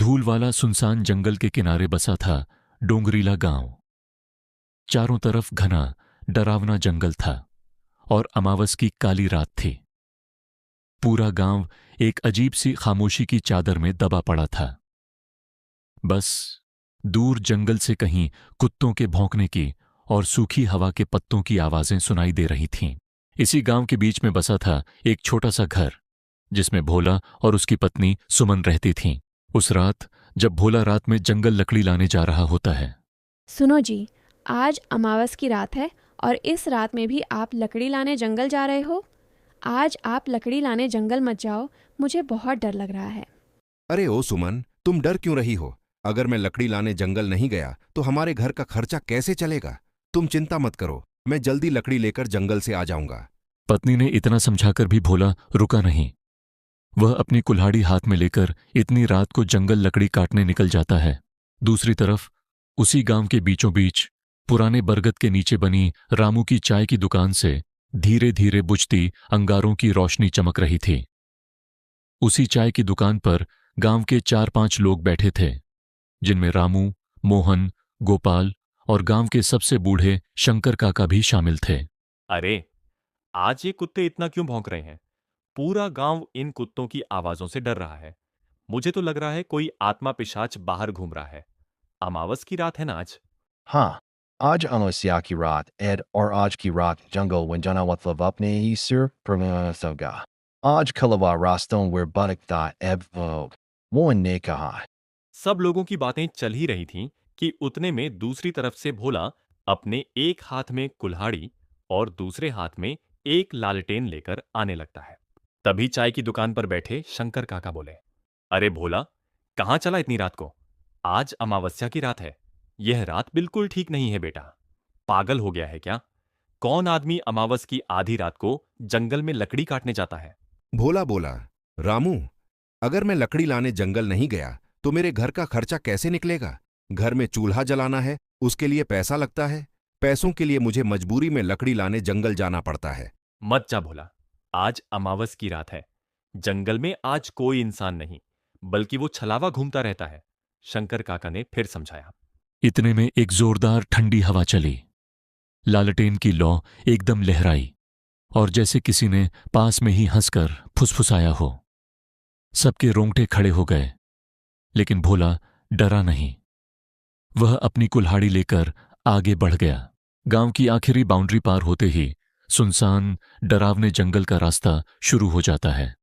धूल वाला सुनसान जंगल के किनारे बसा था डोंगरीला गांव। चारों तरफ घना डरावना जंगल था और अमावस की काली रात थी। पूरा गांव एक अजीब सी खामोशी की चादर में दबा पड़ा था। बस दूर जंगल से कहीं कुत्तों के भौंकने की और सूखी हवा के पत्तों की आवाजें सुनाई दे रही थीं। इसी गांव के बीच में बसा था एक छोटा सा घर, जिसमें भोला और उसकी पत्नी सुमन रहती थीं। उस रात जब भोला रात में जंगल लकड़ी लाने जा रहा होता है। सुनो जी, आज अमावस की रात है और इस रात में भी आप लकड़ी लाने जंगल जा रहे हो। आज आप लकड़ी लाने जंगल मत जाओ, मुझे बहुत डर लग रहा है। अरे ओ सुमन, तुम डर क्यों रही हो? अगर मैं लकड़ी लाने जंगल नहीं गया तो हमारे घर का खर्चा कैसे चलेगा? तुम चिंता मत करो, मैं जल्दी लकड़ी लेकर जंगल से आ जाऊंगा। पत्नी ने इतना समझाकर भी भोला रुका नहीं। वह अपनी कुल्हाड़ी हाथ में लेकर इतनी रात को जंगल लकड़ी काटने निकल जाता है। दूसरी तरफ उसी गांव के बीचों बीच पुराने बरगद के नीचे बनी रामू की चाय की दुकान से धीरे धीरे बुझती अंगारों की रोशनी चमक रही थी। उसी चाय की दुकान पर गांव के 4-5 लोग बैठे थे, जिनमें रामू, मोहन, गोपाल और गांव के सबसे बूढ़े शंकर काका भी शामिल थे। अरे, आज ये कुत्ते इतना क्यों भौंक रहे हैं? पूरा गांव इन कुत्तों की आवाजों से डर रहा है। मुझे तो लग रहा है कोई आत्मा पिशाच बाहर घूम रहा है। अमावस की रात है ना आज। हाँ, आज अमावस्या की रात एड और आज की रात जंगल वंजना मतलब अपने ही सिर पर होगा। आज खलवा रास्तों वे भटकता एब वो ने कहा। सब लोगों की बातें चल ही रही थीं कि उतने में दूसरी तरफ से भोला अपने एक हाथ में कुल्हाड़ी और दूसरे हाथ में एक लालटेन लेकर आने लगता है। तभी चाय की दुकान पर बैठे शंकर काका बोले, अरे भोला, कहाँ चला इतनी रात को? आज अमावस्या की रात है। यह रात बिल्कुल ठीक नहीं है बेटा। पागल हो गया है क्या? कौन आदमी अमावस की आधी रात को जंगल में लकड़ी काटने जाता है? भोला बोला, रामू, अगर मैं लकड़ी लाने जंगल नहीं गया तो मेरे घर का खर्चा कैसे निकलेगा? घर में चूल्हा जलाना है, उसके लिए पैसा लगता है। पैसों के लिए मुझे मजबूरी में लकड़ी लाने जंगल जाना पड़ता है। मत जा भोला, आज अमावस की रात है। जंगल में आज कोई इंसान नहीं, बल्कि वो छलावा घूमता रहता है। शंकर काका ने फिर समझाया। इतने में एक जोरदार ठंडी हवा चली। लालटेन की लौ एकदम लहराई और जैसे किसी ने पास में ही हंसकर फुसफुसाया हो। सबके रोंगटे खड़े हो गए, लेकिन भोला डरा नहीं। वह अपनी कुल्हाड़ी लेकर आगे बढ़ गया। गांव की आखिरी बाउंड्री पार होते ही सुनसान डरावने जंगल का रास्ता शुरू हो जाता है।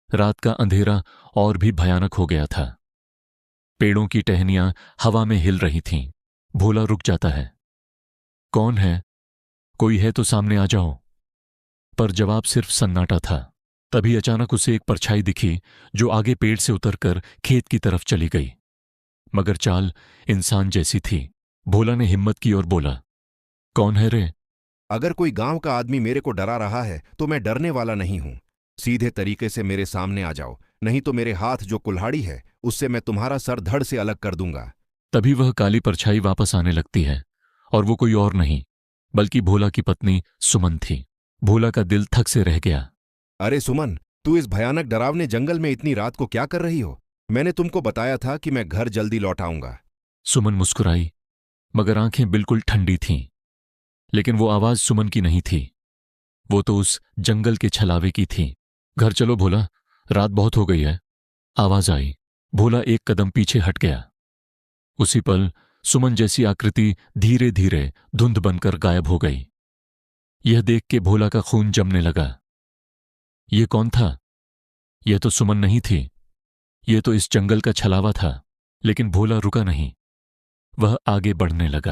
रात का अंधेरा और भी भयानक हो गया था। पेड़ों की टहनियां हवा में हिल रही थीं। भोला रुक जाता है। कौन है? कोई है तो सामने आ जाओ। पर जवाब सिर्फ सन्नाटा था। तभी अचानक उसे एक परछाई दिखी जो आगे पेड़ से उतरकर खेत की तरफ चली गई, मगर चाल इंसान जैसी थी। भोला ने हिम्मत की और बोला, कौन है रे? अगर कोई गांव का आदमी मेरे को डरा रहा है तो मैं डरने वाला नहीं हूं। सीधे तरीके से मेरे सामने आ जाओ, नहीं तो मेरे हाथ जो कुल्हाड़ी है उससे मैं तुम्हारा सर धड़ से अलग कर दूंगा। तभी वह काली परछाई वापस आने लगती है और वो कोई और नहीं बल्कि भोला की पत्नी सुमन थी। भोला का दिल थक से रह गया। अरे सुमन, तू इस भयानक डरावने जंगल में इतनी रात को क्या कर रही हो? मैंने तुमको बताया था कि मैं घर जल्दी लौट आऊंगा। सुमन मुस्कुराई, मगर आंखें बिल्कुल ठंडी थीं। लेकिन वो आवाज सुमन की नहीं थी, वो तो उस जंगल के छलावे की थी। घर चलो भोला, रात बहुत हो गई है, आवाज आई। भोला एक कदम पीछे हट गया। उसी पल सुमन जैसी आकृति धीरे धीरे धुंध बनकर गायब हो गई। यह देख के भोला का खून जमने लगा। ये कौन था? यह तो सुमन नहीं थी, ये तो इस जंगल का छलावा था। लेकिन भोला रुका नहीं, वह आगे बढ़ने लगा।